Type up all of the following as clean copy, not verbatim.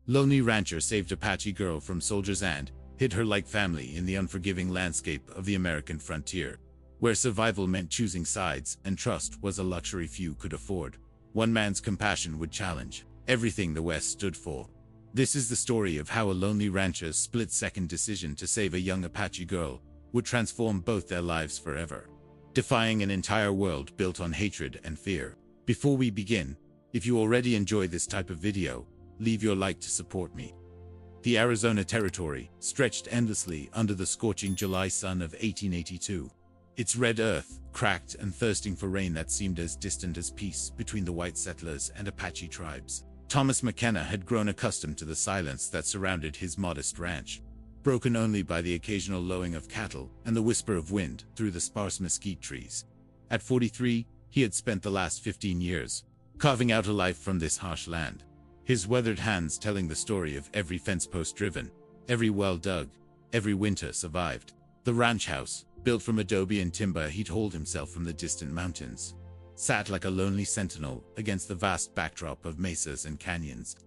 Lonely rancher saved Apache girl from soldiers and hid her like family in the unforgiving landscape of the American frontier, where survival meant choosing sides and trust was a luxury few could afford. One man's compassion would challenge everything the West stood for. This is the story of how a lonely rancher's split-second decision to save a young Apache girl would transform both their lives forever, defying an entire world built on hatred and fear. Before we begin, if you already enjoy this type of video, leave your like to support me. The Arizona Territory stretched endlessly under the scorching July sun of 1882. Its red earth, cracked and thirsting for rain that seemed as distant as peace between the white settlers and Apache tribes. Thomas McKenna had grown accustomed to the silence that surrounded his modest ranch, broken only by the occasional lowing of cattle and the whisper of wind through the sparse mesquite trees. At 43, he had spent the last 15 years carving out a life from this harsh land, his weathered hands telling the story of every fence post driven, every well dug, every winter survived. The ranch house, built from adobe and timber he'd hauled himself from the distant mountains, sat like a lonely sentinel against the vast backdrop of mesas and canyons.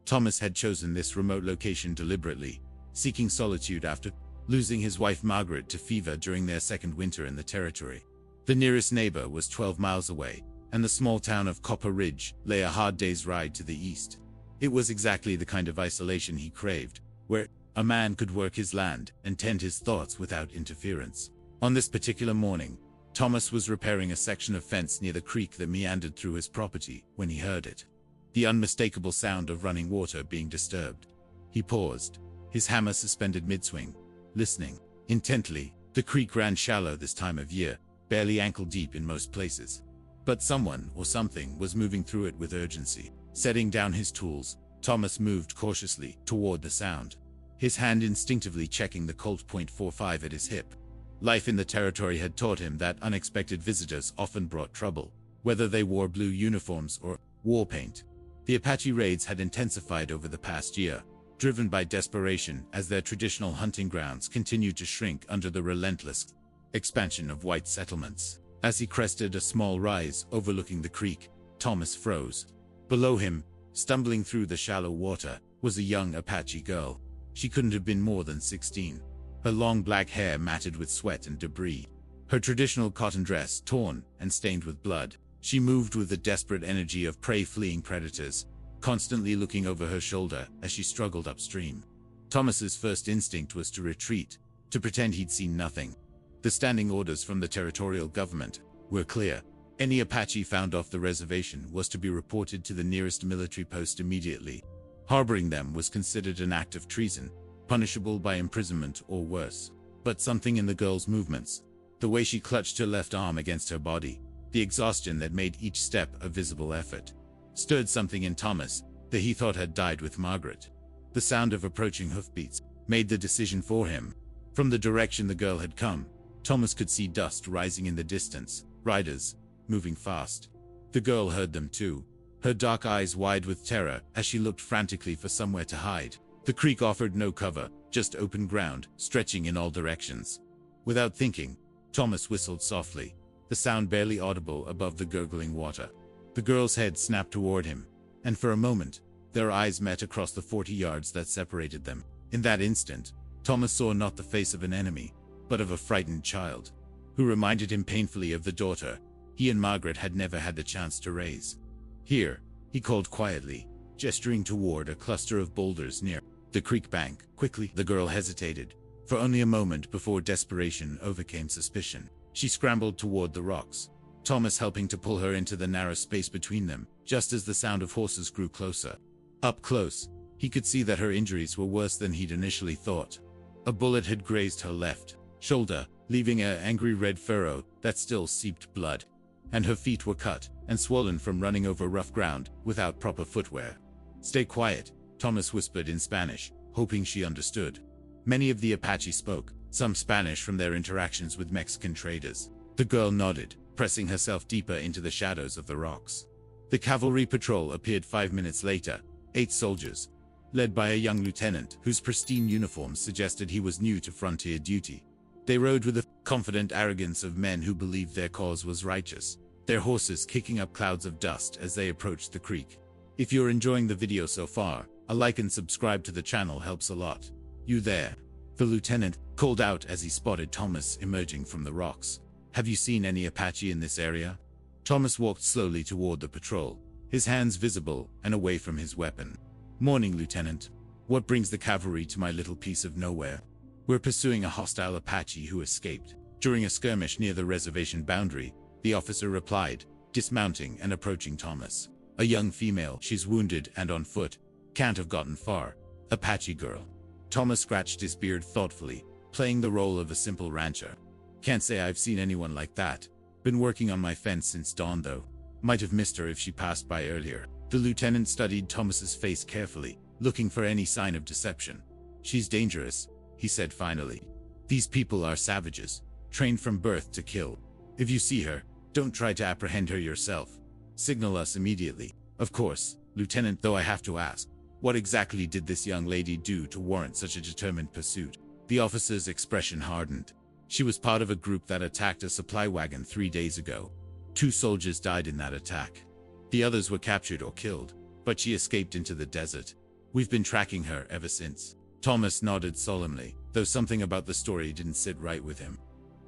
Thomas had chosen this remote location deliberately, seeking solitude after losing his wife Margaret to fever during their second winter in the territory. The nearest neighbor was 12 miles away, and the small town of Copper Ridge lay a hard day's ride to the east. It was exactly the kind of isolation he craved, where a man could work his land and tend his thoughts without interference. On this particular morning, Thomas was repairing a section of fence near the creek that meandered through his property when he heard it. The unmistakable sound of running water being disturbed. He paused, his hammer suspended mid-swing, listening intently. The creek ran shallow this time of year, barely ankle-deep in most places. But someone or something was moving through it with urgency. Setting down his tools, Thomas moved cautiously toward the sound, his hand instinctively checking the Colt .45 at his hip. Life in the territory had taught him that unexpected visitors often brought trouble, whether they wore blue uniforms or war paint. The Apache raids had intensified over the past year, driven by desperation as their traditional hunting grounds continued to shrink under the relentless expansion of white settlements. As he crested a small rise overlooking the creek, Thomas froze. Below him, stumbling through the shallow water, was a young Apache girl. She couldn't have been more than 16. Her long black hair matted with sweat and debris, her traditional cotton dress torn and stained with blood. She moved with the desperate energy of prey fleeing predators, constantly looking over her shoulder as she struggled upstream. Thomas's first instinct was to retreat, to pretend he'd seen nothing. The standing orders from the territorial government were clear. Any Apache found off the reservation was to be reported to the nearest military post immediately. Harboring them was considered an act of treason, punishable by imprisonment or worse. But something in the girl's movements, the way she clutched her left arm against her body, the exhaustion that made each step a visible effort, stirred something in Thomas that he thought had died with Margaret. The sound of approaching hoofbeats made the decision for him. From the direction the girl had come, Thomas could see dust rising in the distance, riders moving fast. The girl heard them too, her dark eyes wide with terror as she looked frantically for somewhere to hide. The creek offered no cover, just open ground, stretching in all directions. Without thinking, Thomas whistled softly, the sound barely audible above the gurgling water. The girl's head snapped toward him, and for a moment, their eyes met across the 40 yards that separated them. In that instant, Thomas saw not the face of an enemy, but of a frightened child, who reminded him painfully of the daughter he and Margaret had never had the chance to raise. "Here," he called quietly, gesturing toward a cluster of boulders near the creek bank. Quickly, the girl hesitated, for only a moment before desperation overcame suspicion. She scrambled toward the rocks, Thomas helping to pull her into the narrow space between them, just as the sound of horses grew closer. Up close, he could see that her injuries were worse than he'd initially thought. A bullet had grazed her left shoulder, leaving an angry red furrow that still seeped blood, and her feet were cut and swollen from running over rough ground without proper footwear. "Stay quiet," Thomas whispered in Spanish, hoping she understood. Many of the Apache spoke, some Spanish from their interactions with Mexican traders. The girl nodded, pressing herself deeper into the shadows of the rocks. The cavalry patrol appeared 5 minutes later, 8 soldiers, led by a young lieutenant whose pristine uniform suggested he was new to frontier duty. They rode with the confident arrogance of men who believed their cause was righteous, their horses kicking up clouds of dust as they approached the creek. If you're enjoying the video so far, A like and subscribe to the channel helps a lot. You there? The lieutenant called out as he spotted Thomas emerging from the rocks. Have you seen any Apache in this area? Thomas walked slowly toward the patrol, his hands visible and away from his weapon. Morning, Lieutenant. What brings the cavalry to my little piece of nowhere? We're pursuing a hostile Apache who escaped during a skirmish near the reservation boundary, the officer replied, dismounting and approaching Thomas. A young female, she's wounded and on foot. Can't have gotten far. Apache girl. Thomas scratched his beard thoughtfully, playing the role of a simple rancher. Can't say I've seen anyone like that. Been working on my fence since dawn though. Might have missed her if she passed by earlier. The lieutenant studied Thomas's face carefully, looking for any sign of deception. She's dangerous, he said finally. These people are savages, trained from birth to kill. If you see her, don't try to apprehend her yourself. Signal us immediately. Of course, Lieutenant, though I have to ask, what exactly did this young lady do to warrant such a determined pursuit? The officer's expression hardened. She was part of a group that attacked a supply wagon 3 days ago. 2 soldiers died in that attack. The others were captured or killed, but she escaped into the desert. We've been tracking her ever since. Thomas nodded solemnly, though something about the story didn't sit right with him.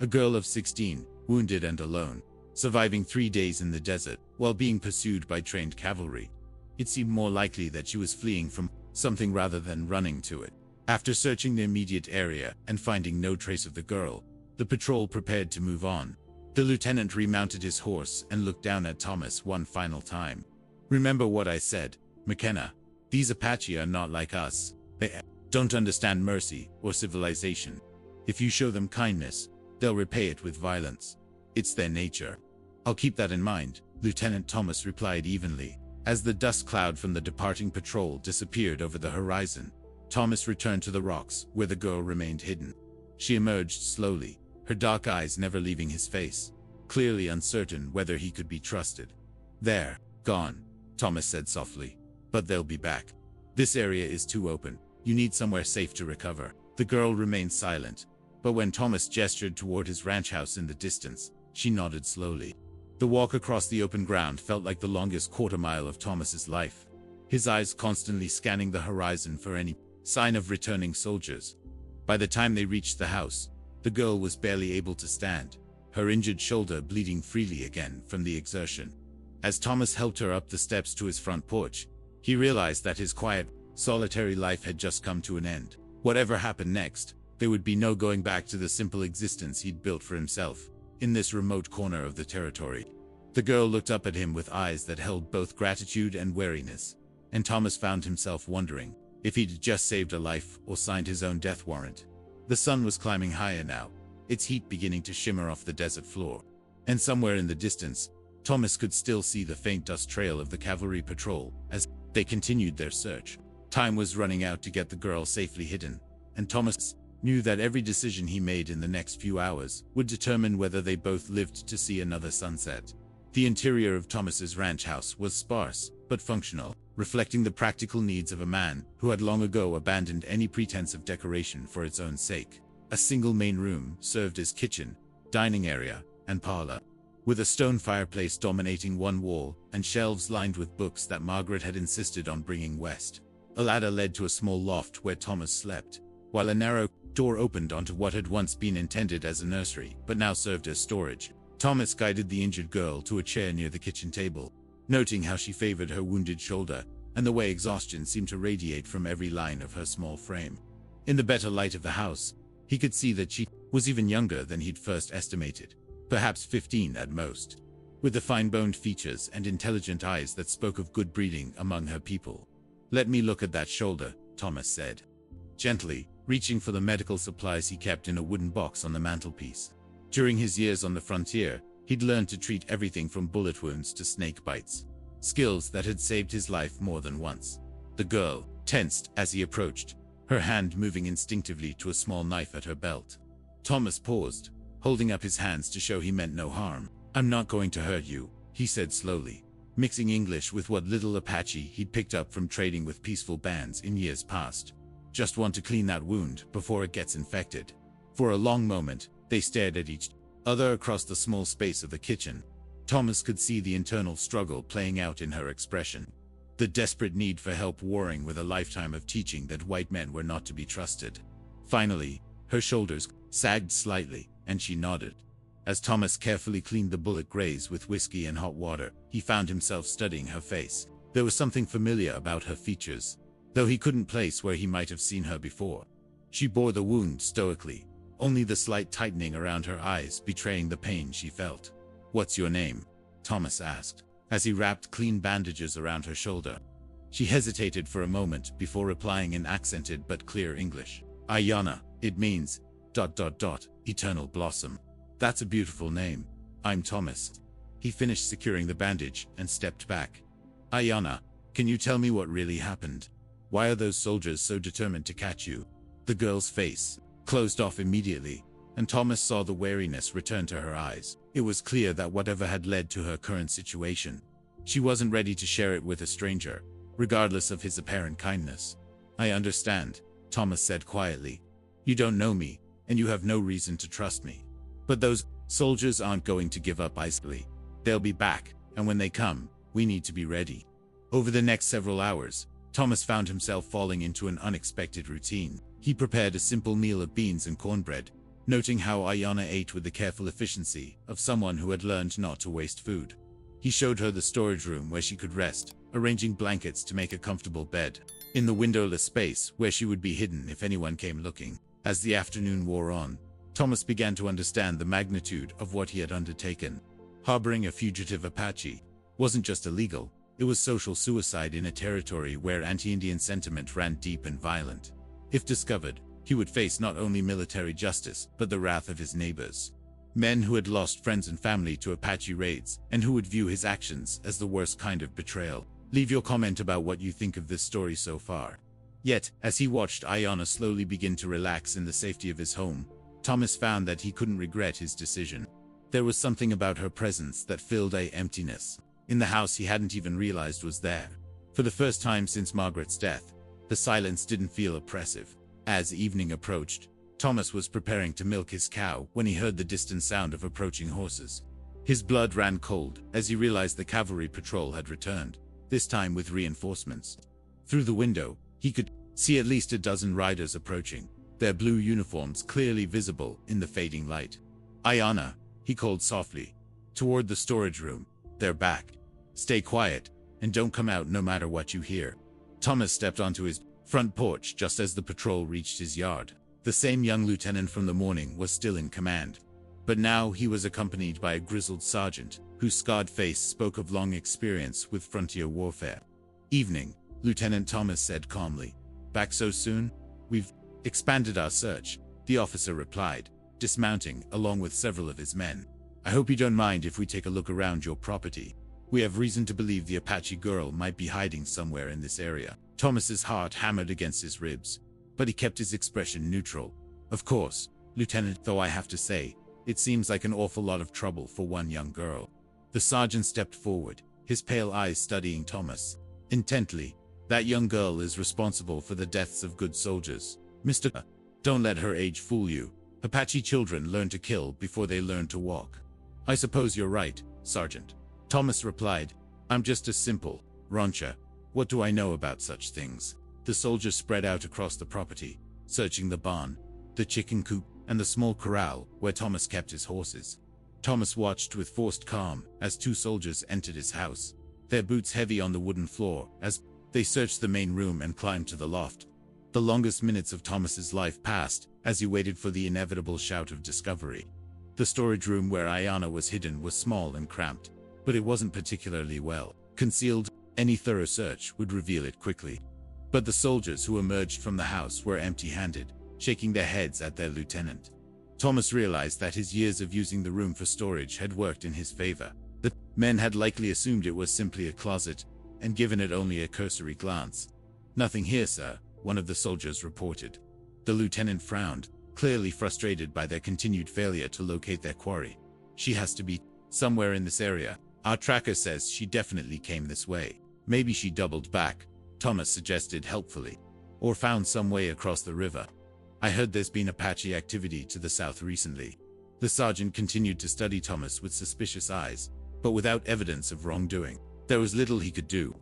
A girl of 16, wounded and alone, surviving 3 days in the desert while being pursued by trained cavalry. It seemed more likely that she was fleeing from something rather than running to it. After searching the immediate area and finding no trace of the girl, the patrol prepared to move on. The lieutenant remounted his horse and looked down at Thomas one final time. Remember what I said, McKenna. These Apache are not like us. They don't understand mercy or civilization. If you show them kindness, they'll repay it with violence. It's their nature. I'll keep that in mind, Lieutenant Thomas replied evenly. As the dust cloud from the departing patrol disappeared over the horizon, Thomas returned to the rocks where the girl remained hidden. She emerged slowly, her dark eyes never leaving his face, clearly uncertain whether he could be trusted. There, gone, Thomas said softly. But they'll be back. This area is too open. You need somewhere safe to recover. The girl remained silent, but when Thomas gestured toward his ranch house in the distance, she nodded slowly. The walk across the open ground felt like the longest quarter-mile of Thomas's life, his eyes constantly scanning the horizon for any sign of returning soldiers. By the time they reached the house, the girl was barely able to stand, her injured shoulder bleeding freely again from the exertion. As Thomas helped her up the steps to his front porch, he realized that his quiet, solitary life had just come to an end. Whatever happened next, there would be no going back to the simple existence he'd built for himself in this remote corner of the territory. The girl looked up at him with eyes that held both gratitude and wariness, and Thomas found himself wondering if he'd just saved a life or signed his own death warrant. The sun was climbing higher now, its heat beginning to shimmer off the desert floor, and somewhere in the distance, Thomas could still see the faint dust trail of the cavalry patrol as they continued their search. Time was running out to get the girl safely hidden, and Thomas knew that every decision he made in the next few hours would determine whether they both lived to see another sunset. The interior of Thomas's ranch house was sparse, but functional, reflecting the practical needs of a man who had long ago abandoned any pretense of decoration for its own sake. A single main room served as kitchen, dining area, and parlor, with a stone fireplace dominating one wall and shelves lined with books that Margaret had insisted on bringing west. A ladder led to a small loft where Thomas slept, while a narrow door opened onto what had once been intended as a nursery but now served as storage. Thomas guided the injured girl to a chair near the kitchen table, noting how she favored her wounded shoulder and the way exhaustion seemed to radiate from every line of her small frame. In the better light of the house, he could see that she was even younger than he'd first estimated, perhaps 15 at most, with the fine-boned features and intelligent eyes that spoke of good breeding among her people. "Let me look at that shoulder," Thomas said, gently, reaching for the medical supplies he kept in a wooden box on the mantelpiece. During his years on the frontier, he'd learned to treat everything from bullet wounds to snake bites, skills that had saved his life more than once. The girl tensed as he approached, her hand moving instinctively to a small knife at her belt. Thomas paused, holding up his hands to show he meant no harm. "I'm not going to hurt you," he said slowly, mixing English with what little Apache he'd picked up from trading with peaceful bands in years past. "Just want to clean that wound before it gets infected." For a long moment, they stared at each other across the small space of the kitchen. Thomas could see the internal struggle playing out in her expression. the desperate need for help warring with a lifetime of teaching that white men were not to be trusted. Finally, her shoulders sagged slightly, and she nodded. As Thomas carefully cleaned the bullet graze with whiskey and hot water, he found himself studying her face. There was something familiar about her features, though he couldn't place where he might have seen her before. She bore the wound stoically, only the slight tightening around her eyes betraying the pain she felt. "What's your name?" Thomas asked, as he wrapped clean bandages around her shoulder. She hesitated for a moment before replying in accented but clear English. "Ayana, it means ... eternal blossom." "That's a beautiful name. I'm Thomas." He finished securing the bandage and stepped back. "Ayana, can you tell me what really happened? Why are those soldiers so determined to catch you?" The girl's face closed off immediately, and Thomas saw the wariness return to her eyes. It was clear that whatever had led to her current situation, she wasn't ready to share it with a stranger, regardless of his apparent kindness. "I understand," Thomas said quietly. "You don't know me, and you have no reason to trust me. But those soldiers aren't going to give up easily. They'll be back, and when they come, we need to be ready." Over the next several hours, Thomas found himself falling into an unexpected routine. He prepared a simple meal of beans and cornbread, noting how Ayana ate with the careful efficiency of someone who had learned not to waste food. He showed her the storage room where she could rest, arranging blankets to make a comfortable bed in the windowless space where she would be hidden if anyone came looking. As the afternoon wore on, Thomas began to understand the magnitude of what he had undertaken. Harboring a fugitive Apache wasn't just illegal, it was social suicide in a territory where anti-Indian sentiment ran deep and violent. If discovered, he would face not only military justice, but the wrath of his neighbors. Men who had lost friends and family to Apache raids, and who would view his actions as the worst kind of betrayal. Leave your comment about what you think of this story so far. Yet, as he watched Ayana slowly begin to relax in the safety of his home, Thomas found that he couldn't regret his decision. There was something about her presence that filled an emptiness in the house he hadn't even realized was there. For the first time since Margaret's death, the silence didn't feel oppressive. As evening approached, Thomas was preparing to milk his cow when he heard the distant sound of approaching horses. His blood ran cold as he realized the cavalry patrol had returned, this time with reinforcements. Through the window, he could see at least a dozen riders approaching, their blue uniforms clearly visible in the fading light. "Ayana," he called softly, toward the storage room. "They're back. Stay quiet, and don't come out no matter what you hear." Thomas stepped onto his front porch just as the patrol reached his yard. The same young lieutenant from the morning was still in command, but now he was accompanied by a grizzled sergeant, whose scarred face spoke of long experience with frontier warfare. "Evening," Lieutenant Thomas said calmly. "Back so soon?" "We've expanded our search," the officer replied, dismounting along with several of his men. "I hope you don't mind if we take a look around your property. We have reason to believe the Apache girl might be hiding somewhere in this area." Thomas's heart hammered against his ribs, but he kept his expression neutral. "Of course, Lieutenant, though I have to say, it seems like an awful lot of trouble for one young girl." The sergeant stepped forward, his pale eyes studying Thomas intently. "That young girl is responsible for the deaths of good soldiers, Mr. Don't let her age fool you. Apache children learn to kill before they learn to walk." "I suppose you're right, Sergeant," Thomas replied. "I'm just a simple rancher. What do I know about such things?" The soldiers spread out across the property, searching the barn, the chicken coop, and the small corral where Thomas kept his horses. Thomas watched with forced calm as two soldiers entered his house, their boots heavy on the wooden floor as they searched the main room and climbed to the loft. The longest minutes of Thomas's life passed as he waited for the inevitable shout of discovery. The storage room where Ayana was hidden was small and cramped, but it wasn't particularly well concealed. Any thorough search would reveal it quickly. But the soldiers who emerged from the house were empty-handed, shaking their heads at their lieutenant. Thomas realized that his years of using the room for storage had worked in his favor. The men had likely assumed it was simply a closet, and given it only a cursory glance. "Nothing here, sir," one of the soldiers reported. The lieutenant frowned, clearly frustrated by their continued failure to locate their quarry. "She has to be somewhere in this area. Our tracker says she definitely came this way." "Maybe she doubled back," Thomas suggested helpfully, "or found some way across the river. I heard there's been Apache activity to the south recently." The sergeant continued to study Thomas with suspicious eyes, but without evidence of wrongdoing. There was little he could do.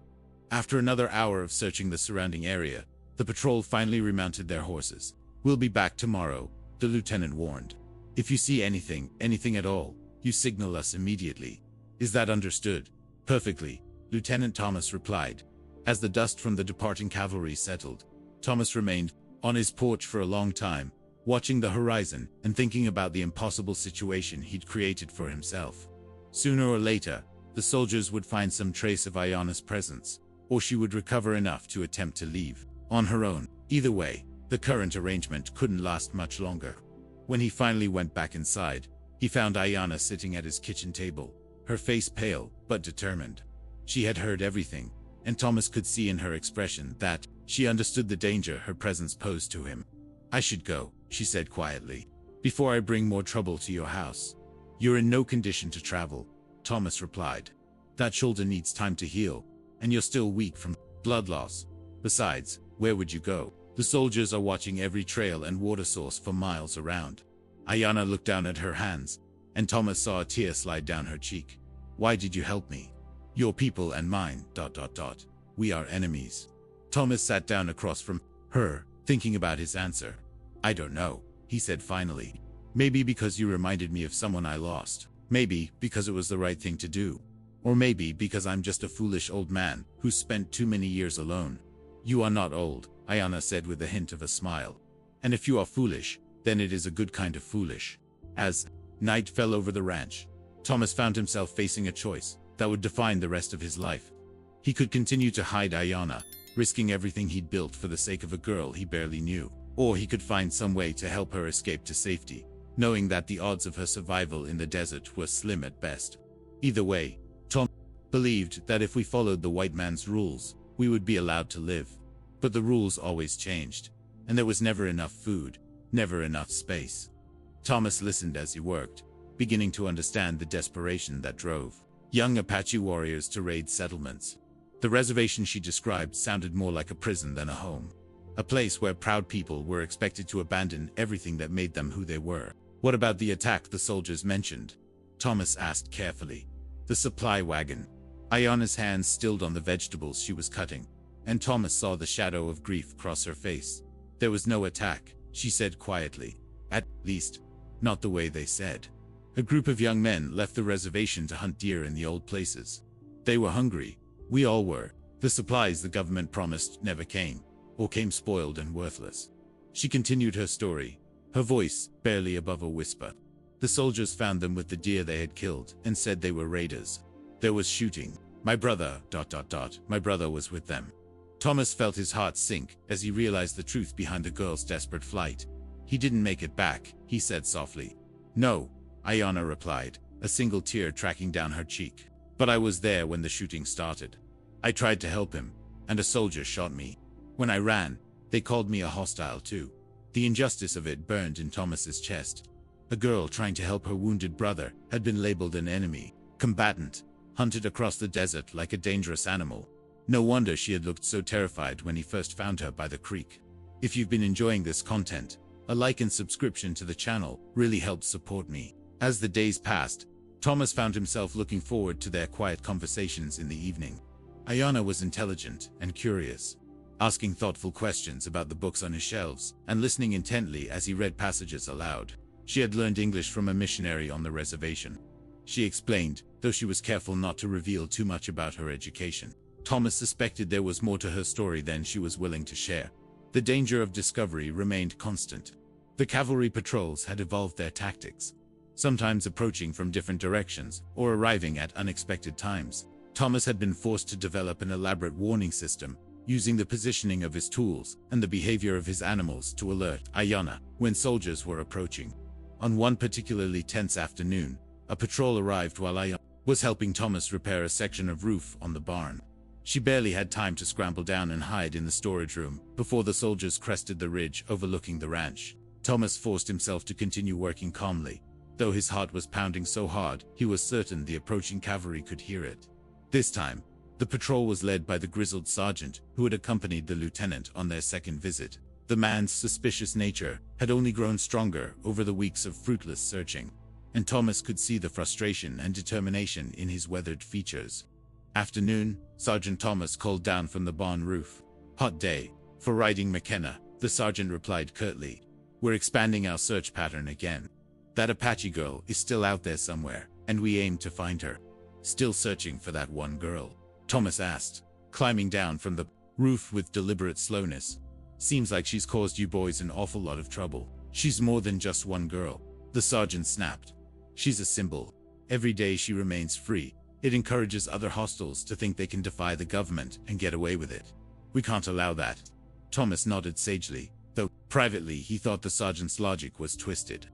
After another hour of searching the surrounding area, the patrol finally remounted their horses. "We'll be back tomorrow," the lieutenant warned. "If you see anything at all, you signal us immediately. Is that understood?" "Perfectly," Lieutenant Thomas replied. As the dust from the departing cavalry settled, Thomas remained on his porch for a long time, watching the horizon and thinking about the impossible situation he'd created for himself. Sooner or later, the soldiers would find some trace of Ayana's presence, or she would recover enough to attempt to leave on her own. Either way, the current arrangement couldn't last much longer. When he finally went back inside, he found Ayana sitting at his kitchen table, her face pale but determined. She had heard everything, and Thomas could see in her expression that she understood the danger her presence posed to him. "I should go," she said quietly, "before I bring more trouble to your house." "You're in no condition to travel," Thomas replied. "That shoulder needs time to heal, and you're still weak from blood loss. Besides, where would you go? The soldiers are watching every trail and water source for miles around." Ayana looked down at her hands, and Thomas saw a tear slide down her cheek. "Why did you help me?" "Your people and mine, ... We are enemies." Thomas sat down across from her, thinking about his answer. "I don't know," he said finally. "Maybe because you reminded me of someone I lost. Maybe because it was the right thing to do. Or maybe because I'm just a foolish old man who spent too many years alone." "You are not old," Ayana said with a hint of a smile. "And if you are foolish, then it is a good kind of foolish." As night fell over the ranch, Thomas found himself facing a choice that would define the rest of his life. He could continue to hide Ayana, risking everything he'd built for the sake of a girl he barely knew, or he could find some way to help her escape to safety, knowing that the odds of her survival in the desert were slim at best. Either way, Tom believed that if we followed the white man's rules, we would be allowed to live. But the rules always changed, and there was never enough food, never enough space. Thomas listened as he worked, beginning to understand the desperation that drove young Apache warriors to raid settlements. The reservation she described sounded more like a prison than a home. A place where proud people were expected to abandon everything that made them who they were. "What about the attack the soldiers mentioned?" Thomas asked carefully. "The supply wagon." Ayana's hands stilled on the vegetables she was cutting, and Thomas saw the shadow of grief cross her face. "There was no attack," she said quietly. "At least, not the way they said. A group of young men left the reservation to hunt deer in the old places. They were hungry. We all were. The supplies the government promised never came, or came spoiled and worthless." She continued her story, her voice barely above a whisper. "The soldiers found them with the deer they had killed and said they were raiders. There was shooting. My brother, ... My brother was with them." Thomas felt his heart sink as he realized the truth behind the girl's desperate flight. "He didn't make it back," he said softly. "No," Ayana replied, a single tear tracking down her cheek. "But I was there when the shooting started. I tried to help him, and a soldier shot me. When I ran, they called me a hostile too." The injustice of it burned in Thomas's chest. A girl trying to help her wounded brother had been labeled an enemy, combatant, hunted across the desert like a dangerous animal. No wonder she had looked so terrified when he first found her by the creek. If you've been enjoying this content, a like and subscription to the channel really helps support me. As the days passed, Thomas found himself looking forward to their quiet conversations in the evening. Ayana was intelligent and curious, asking thoughtful questions about the books on his shelves and listening intently as he read passages aloud. She had learned English from a missionary on the reservation. She explained, though she was careful not to reveal too much about her education. Thomas suspected there was more to her story than she was willing to share. The danger of discovery remained constant. The cavalry patrols had evolved their tactics, sometimes approaching from different directions or arriving at unexpected times. Thomas had been forced to develop an elaborate warning system, using the positioning of his tools and the behavior of his animals to alert Ayana when soldiers were approaching. On one particularly tense afternoon, a patrol arrived while Ayana was helping Thomas repair a section of roof on the barn. She barely had time to scramble down and hide in the storage room before the soldiers crested the ridge overlooking the ranch. Thomas forced himself to continue working calmly, though his heart was pounding so hard he was certain the approaching cavalry could hear it. This time, the patrol was led by the grizzled sergeant who had accompanied the lieutenant on their second visit. The man's suspicious nature had only grown stronger over the weeks of fruitless searching, and Thomas could see the frustration and determination in his weathered features. Afternoon, Sergeant Thomas called down from the barn roof. Hot day. For riding McKenna, the sergeant replied curtly. We're expanding our search pattern again. That Apache girl is still out there somewhere, and we aim to find her. Still searching for that one girl? Thomas asked, climbing down from the roof with deliberate slowness. Seems like she's caused you boys an awful lot of trouble. She's more than just one girl. The sergeant snapped. She's a symbol. Every day she remains free. It encourages other hostiles to think they can defy the government and get away with it. We can't allow that. Thomas nodded sagely, though privately he thought the sergeant's logic was twisted.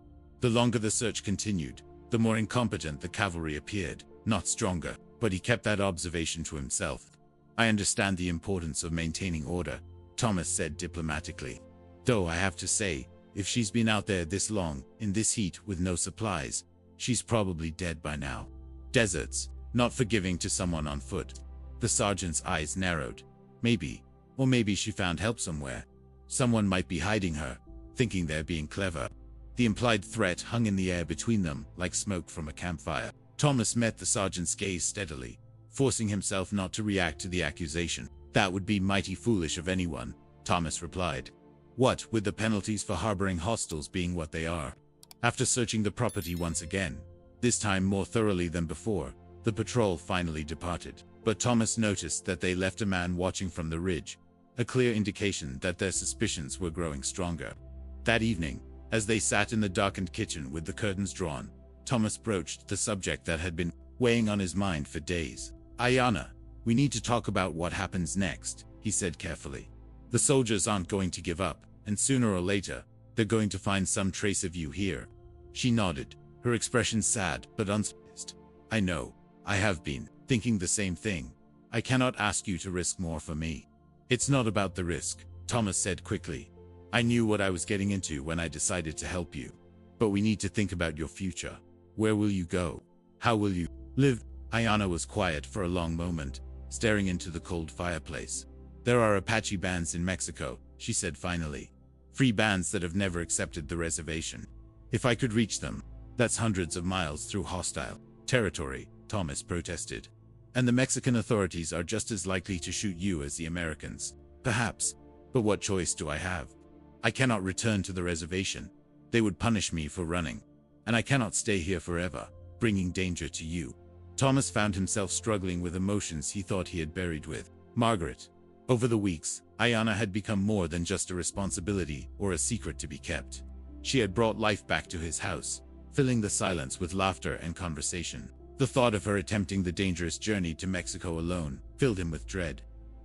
The longer the search continued, the more incompetent the cavalry appeared, not stronger, but he kept that observation to himself. I understand the importance of maintaining order, Thomas said diplomatically. Though I have to say, if she's been out there this long, in this heat with no supplies, she's probably dead by now. Deserts, not forgiving to someone on foot. The sergeant's eyes narrowed. Maybe, or maybe she found help somewhere. Someone might be hiding her, thinking they're being clever. The implied threat hung in the air between them, like smoke from a campfire. Thomas met the sergeant's gaze steadily, forcing himself not to react to the accusation. That would be mighty foolish of anyone, Thomas replied. What with the penalties for harboring hostiles being what they are. After searching the property once again, this time more thoroughly than before, the patrol finally departed. But Thomas noticed that they left a man watching from the ridge, a clear indication that their suspicions were growing stronger. That evening, as they sat in the darkened kitchen with the curtains drawn, Thomas broached the subject that had been weighing on his mind for days. Ayanna, we need to talk about what happens next, he said carefully. The soldiers aren't going to give up, and sooner or later, they're going to find some trace of you here. She nodded, her expression sad but unsurprised. I know, I have been thinking the same thing. I cannot ask you to risk more for me. It's not about the risk, Thomas said quickly. I knew what I was getting into when I decided to help you. But we need to think about your future. Where will you go? How will you live? Ayanna was quiet for a long moment, staring into the cold fireplace. There are Apache bands in Mexico, she said finally. Free bands that have never accepted the reservation. If I could reach them, that's hundreds of miles through hostile territory, Thomas protested. And the Mexican authorities are just as likely to shoot you as the Americans. Perhaps. But what choice do I have? I cannot return to the reservation. They would punish me for running. And I cannot stay here forever, bringing danger to you. Thomas found himself struggling with emotions he thought he had buried with Margaret. Over the weeks, Ayanna had become more than just a responsibility or a secret to be kept. She had brought life back to his house, filling the silence with laughter and conversation. The thought of her attempting the dangerous journey to Mexico alone filled him with dread.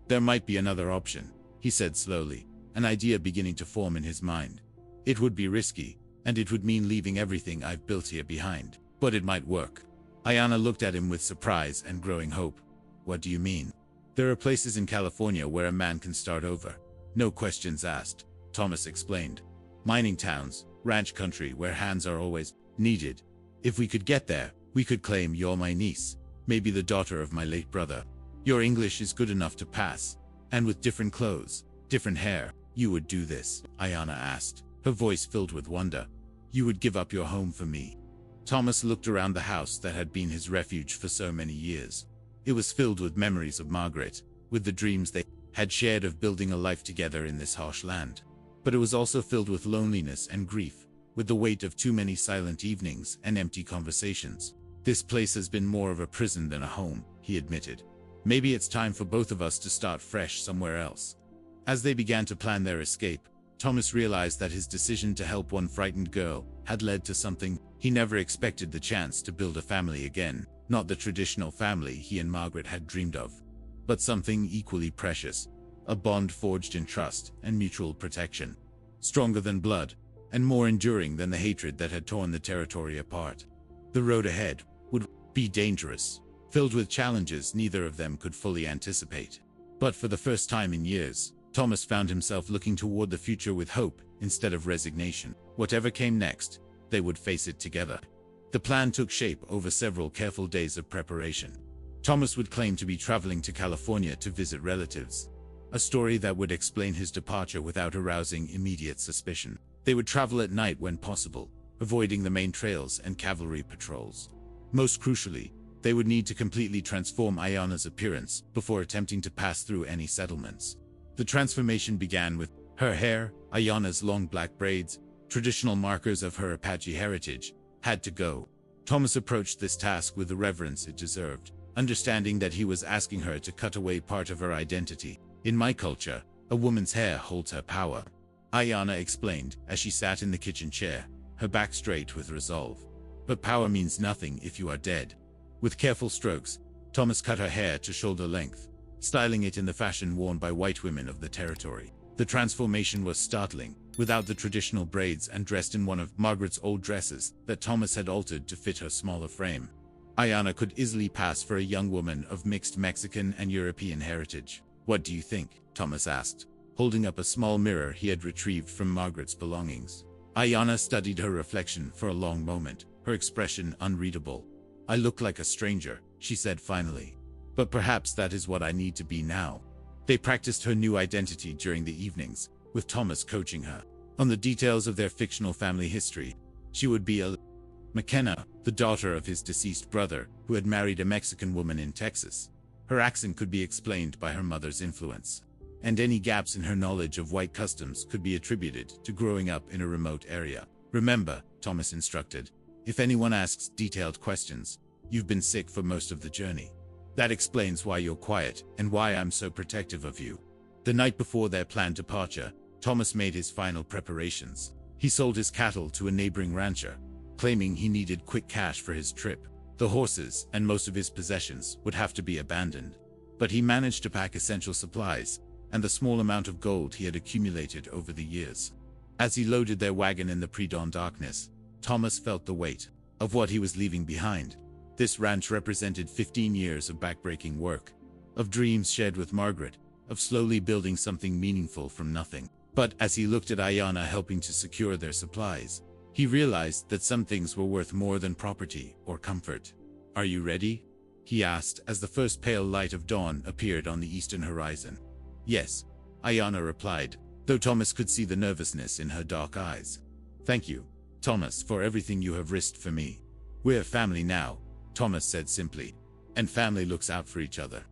There might be another option, he said slowly, an idea beginning to form in his mind. It would be risky, and it would mean leaving everything I've built here behind, but it might work. Ayanna looked at him with surprise and growing hope. What do you mean? There are places in California where a man can start over. No questions asked, Thomas explained. Mining towns, ranch country where hands are always needed. If we could get there, we could claim you're my niece, maybe the daughter of my late brother. Your English is good enough to pass. And with different clothes, different hair, you would do this, Ayanna asked, her voice filled with wonder. You would give up your home for me. Thomas looked around the house that had been his refuge for so many years. It was filled with memories of Margaret, with the dreams they had shared of building a life together in this harsh land. But it was also filled with loneliness and grief, with the weight of too many silent evenings and empty conversations. This place has been more of a prison than a home, he admitted. Maybe it's time for both of us to start fresh somewhere else. As they began to plan their escape, Thomas realized that his decision to help one frightened girl had led to something. He never expected the chance to build a family again, not the traditional family he and Margaret had dreamed of, but something equally precious, a bond forged in trust and mutual protection, stronger than blood, and more enduring than the hatred that had torn the territory apart. The road ahead would be dangerous, filled with challenges neither of them could fully anticipate. But for the first time in years, Thomas found himself looking toward the future with hope instead of resignation. Whatever came next, they would face it together. The plan took shape over several careful days of preparation. Thomas would claim to be traveling to California to visit relatives, a story that would explain his departure without arousing immediate suspicion. They would travel at night when possible, avoiding the main trails and cavalry patrols. Most crucially, They would need to completely transform Ayana's appearance before attempting to pass through any settlements. The transformation began with her hair, Ayana's long black braids, traditional markers of her Apache heritage, had to go. Thomas approached this task with the reverence it deserved, understanding that he was asking her to cut away part of her identity. In my culture, a woman's hair holds her power, Ayana explained as she sat in the kitchen chair, her back straight with resolve. But power means nothing if you are dead. With careful strokes, Thomas cut her hair to shoulder length, styling it in the fashion worn by white women of the territory. The transformation was startling, without the traditional braids and dressed in one of Margaret's old dresses that Thomas had altered to fit her smaller frame. Ayana could easily pass for a young woman of mixed Mexican and European heritage. "What do you think?" Thomas asked, holding up a small mirror he had retrieved from Margaret's belongings. Ayana studied her reflection for a long moment, her expression unreadable. "I look like a stranger," she said finally. "But perhaps that is what I need to be now." They practiced her new identity during the evenings, with Thomas coaching her on the details of their fictional family history. She would be McKenna, the daughter of his deceased brother, who had married a Mexican woman in Texas. Her accent could be explained by her mother's influence, and any gaps in her knowledge of white customs could be attributed to growing up in a remote area. "Remember," Thomas instructed, "if anyone asks detailed questions, you've been sick for most of the journey. That explains why you're quiet and why I'm so protective of you." The night before their planned departure, Thomas made his final preparations. He sold his cattle to a neighboring rancher, claiming he needed quick cash for his trip. The horses and most of his possessions would have to be abandoned. But he managed to pack essential supplies and the small amount of gold he had accumulated over the years. As he loaded their wagon in the pre-dawn darkness, Thomas felt the weight of what he was leaving behind. This ranch represented 15 years of backbreaking work, of dreams shared with Margaret, of slowly building something meaningful from nothing. But as he looked at Ayana helping to secure their supplies, he realized that some things were worth more than property or comfort. "Are you ready?" he asked as the first pale light of dawn appeared on the eastern horizon. "Yes," Ayana replied, though Thomas could see the nervousness in her dark eyes. "Thank you, Thomas, for everything you have risked for me. We're family now," Thomas said simply, "and family looks out for each other."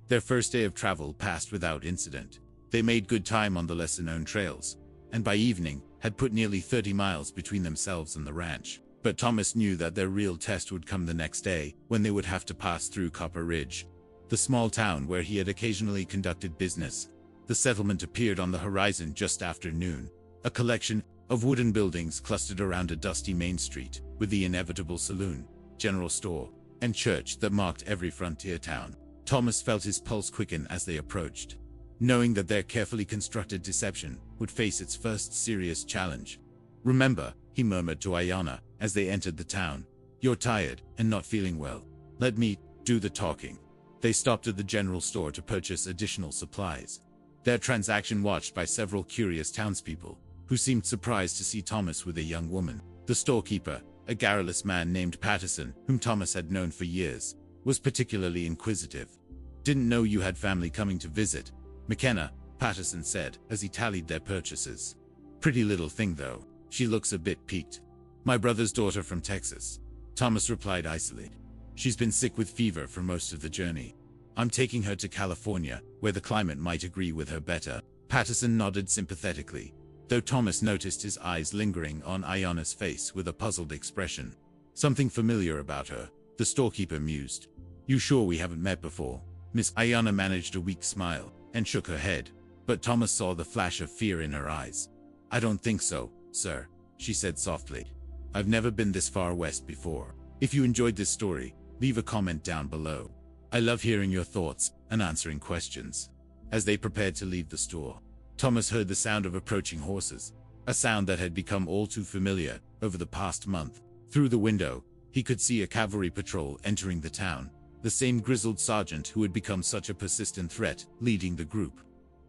Their first day of travel passed without incident. They made good time on the lesser-known trails, and by evening had put nearly 30 miles between themselves and the ranch. But Thomas knew that their real test would come the next day, when they would have to pass through Copper Ridge, the small town where he had occasionally conducted business. The settlement appeared on the horizon just after noon, a collection of wooden buildings clustered around a dusty main street, with the inevitable saloon, general store, and church that marked every frontier town. Thomas felt his pulse quicken as they approached, knowing that their carefully constructed deception would face its first serious challenge. "Remember," he murmured to Ayana as they entered the town, "you're tired and not feeling well. Let me do the talking." They stopped at the general store to purchase additional supplies, their transaction watched by several curious townspeople, who seemed surprised to see Thomas with a young woman. The storekeeper, a garrulous man named Patterson, whom Thomas had known for years, was particularly inquisitive. "Didn't know you had family coming to visit, McKenna," Patterson said as he tallied their purchases. "Pretty little thing though. She looks a bit peaked." "My brother's daughter from Texas," Thomas replied icily. "She's been sick with fever for most of the journey. I'm taking her to California, where the climate might agree with her better." Patterson nodded sympathetically, though Thomas noticed his eyes lingering on Ayana's face with a puzzled expression. "Something familiar about her," the storekeeper mused. "You sure we haven't met before?" Miss Ayana managed a weak smile and shook her head, but Thomas saw the flash of fear in her eyes. "I don't think so, sir," she said softly. "I've never been this far west before." If you enjoyed this story, leave a comment down below. I love hearing your thoughts and answering questions. As they prepared to leave the store, Thomas heard the sound of approaching horses, a sound that had become all too familiar over the past month. Through the window, he could see a cavalry patrol entering the town, the same grizzled sergeant who had become such a persistent threat, leading the group.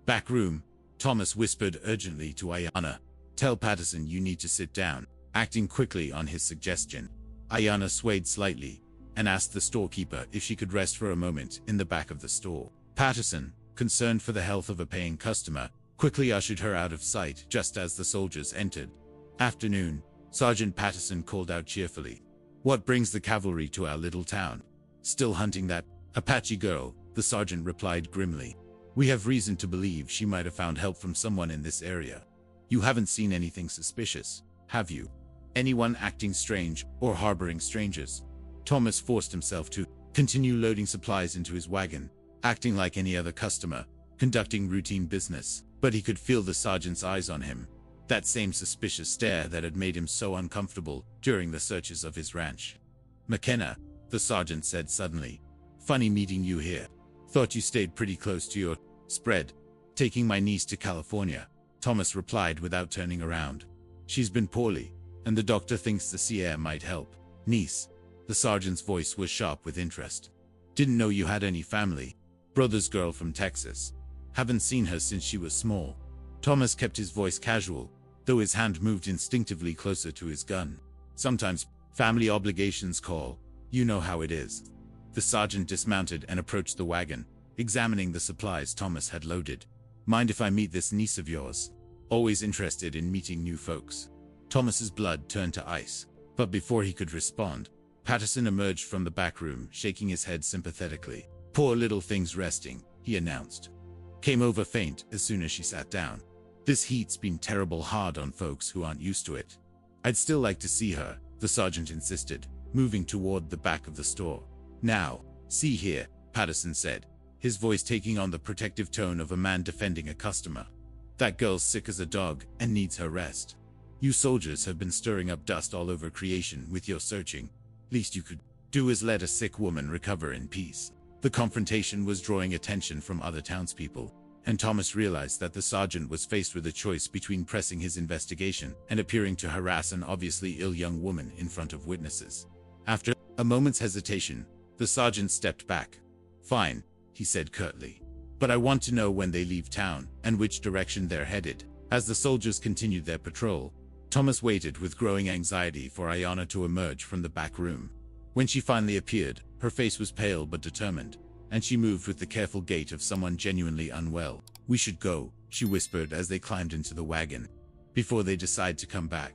"Back room," Thomas whispered urgently to Ayana. "Tell Patterson you need to sit down," acting quickly on his suggestion. Ayana swayed slightly and asked the storekeeper if she could rest for a moment in the back of the store. Patterson, concerned for the health of a paying customer, quickly ushered her out of sight just as the soldiers entered. "Afternoon," Sergeant Patterson called out cheerfully. "What brings the cavalry to our little town?" Still hunting that Apache girl, the sergeant replied grimly. We have reason to believe she might have found help from someone in this area. You haven't seen anything suspicious, have you? Anyone acting strange or harboring strangers? Thomas forced himself to continue loading supplies into his wagon, acting like any other customer, conducting routine business, but he could feel the sergeant's eyes on him. That same suspicious stare that had made him so uncomfortable during the searches of his ranch. McKenna, the sergeant said suddenly. Funny meeting you here. Thought you stayed pretty close to your spread. Taking my niece to California, Thomas replied without turning around. She's been poorly, and the doctor thinks the sea air might help. Niece. The sergeant's voice was sharp with interest. Didn't know you had any family. Brother's girl from Texas. Haven't seen her since she was small. Thomas kept his voice casual, though his hand moved instinctively closer to his gun. Sometimes, family obligations call. You know how it is. The sergeant dismounted and approached the wagon, examining the supplies Thomas had loaded. Mind if I meet this niece of yours? Always interested in meeting new folks. Thomas's blood turned to ice, but before he could respond, Patterson emerged from the back room, shaking his head sympathetically. Poor little thing's resting, he announced. Came over faint as soon as she sat down. This heat's been terrible hard on folks who aren't used to it. I'd still like to see her, the sergeant insisted, moving toward the back of the store. Now, see here, Patterson said, his voice taking on the protective tone of a man defending a customer. That girl's sick as a dog and needs her rest. You soldiers have been stirring up dust all over creation with your searching. Least you could do is let a sick woman recover in peace. The confrontation was drawing attention from other townspeople, and Thomas realized that the sergeant was faced with a choice between pressing his investigation and appearing to harass an obviously ill young woman in front of witnesses. After a moment's hesitation, the sergeant stepped back. Fine, he said curtly. But I want to know when they leave town and which direction they're headed. As the soldiers continued their patrol, Thomas waited with growing anxiety for Ayanna to emerge from the back room. When she finally appeared, her face was pale but determined, and she moved with the careful gait of someone genuinely unwell. We should go, she whispered as they climbed into the wagon. Before they decide to come back.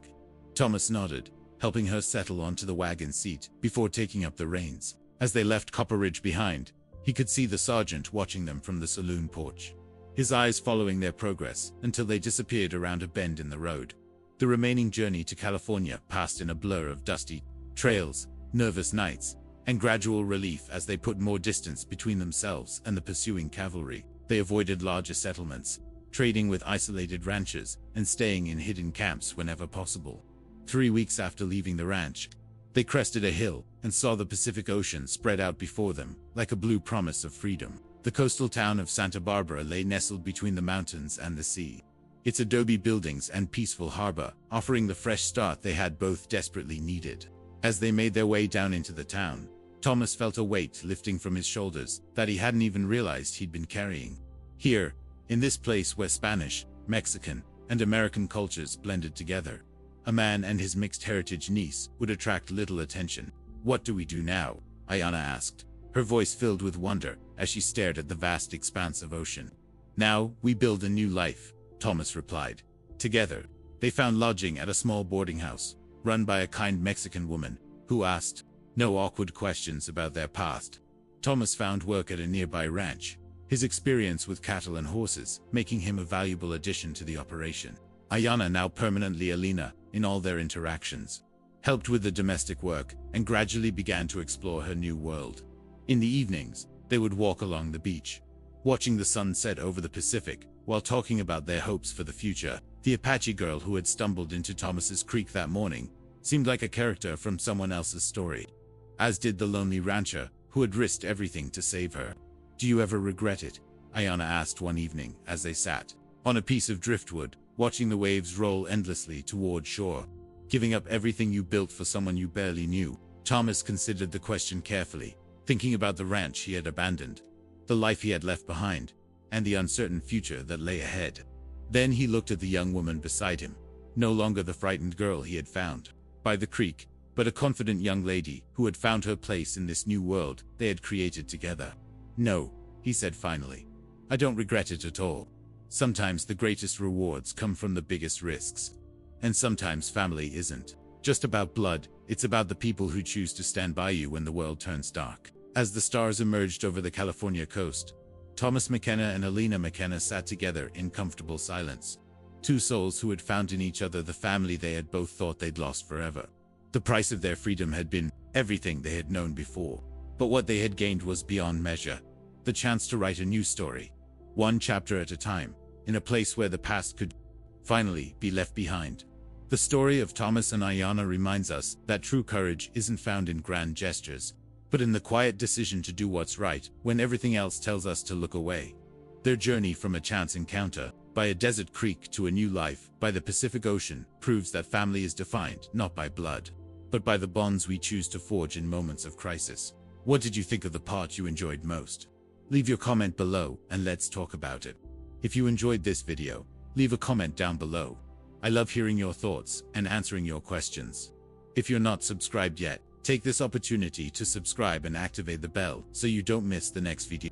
Thomas nodded, helping her settle onto the wagon seat before taking up the reins. As they left Copper Ridge behind, he could see the sergeant watching them from the saloon porch, his eyes following their progress until they disappeared around a bend in the road. The remaining journey to California passed in a blur of dusty trails, nervous nights, and gradual relief as they put more distance between themselves and the pursuing cavalry. They avoided larger settlements, trading with isolated ranches, and staying in hidden camps whenever possible. 3 weeks after leaving the ranch, they crested a hill and saw the Pacific Ocean spread out before them, like a blue promise of freedom. The coastal town of Santa Barbara lay nestled between the mountains and the sea, its adobe buildings and peaceful harbor offering the fresh start they had both desperately needed. As they made their way down into the town, Thomas felt a weight lifting from his shoulders that he hadn't even realized he'd been carrying. Here, in this place where Spanish, Mexican, and American cultures blended together, a man and his mixed heritage niece would attract little attention. What do we do now? Ayanna asked, her voice filled with wonder as she stared at the vast expanse of ocean. Now, we build a new life, Thomas replied. Together, they found lodging at a small boarding house, run by a kind Mexican woman, who asked no awkward questions about their past. Thomas found work at a nearby ranch, his experience with cattle and horses making him a valuable addition to the operation. Ayanna, now permanently Alina in all their interactions, helped with the domestic work and gradually began to explore her new world. In the evenings, they would walk along the beach, watching the sun set over the Pacific while talking about their hopes for the future. The Apache girl who had stumbled into Thomas's creek that morning seemed like a character from someone else's story, as did the lonely rancher who had risked everything to save her. Do you ever regret it? Ayanna asked one evening as they sat on a piece of driftwood, watching the waves roll endlessly toward shore. Giving up everything you built for someone you barely knew? Thomas considered the question carefully, thinking about the ranch he had abandoned, the life he had left behind, and the uncertain future that lay ahead. Then he looked at the young woman beside him, no longer the frightened girl he had found by the creek, but a confident young lady who had found her place in this new world they had created together. No, he said finally. I don't regret it at all. Sometimes the greatest rewards come from the biggest risks. And sometimes family isn't just about blood, it's about the people who choose to stand by you when the world turns dark. As the stars emerged over the California coast, Thomas McKenna and Alina McKenna sat together in comfortable silence. Two souls who had found in each other the family they had both thought they'd lost forever. The price of their freedom had been everything they had known before. But what they had gained was beyond measure. The chance to write a new story, one chapter at a time, in a place where the past could finally be left behind. The story of Thomas and Ayana reminds us that true courage isn't found in grand gestures, but in the quiet decision to do what's right when everything else tells us to look away. Their journey from a chance encounter by a desert creek to a new life by the Pacific Ocean proves that family is defined not by blood, but by the bonds we choose to forge in moments of crisis. What did you think of the part you enjoyed most? Leave your comment below and let's talk about it. If you enjoyed this video, leave a comment down below. I love hearing your thoughts and answering your questions. If you're not subscribed yet, take this opportunity to subscribe and activate the bell so you don't miss the next video.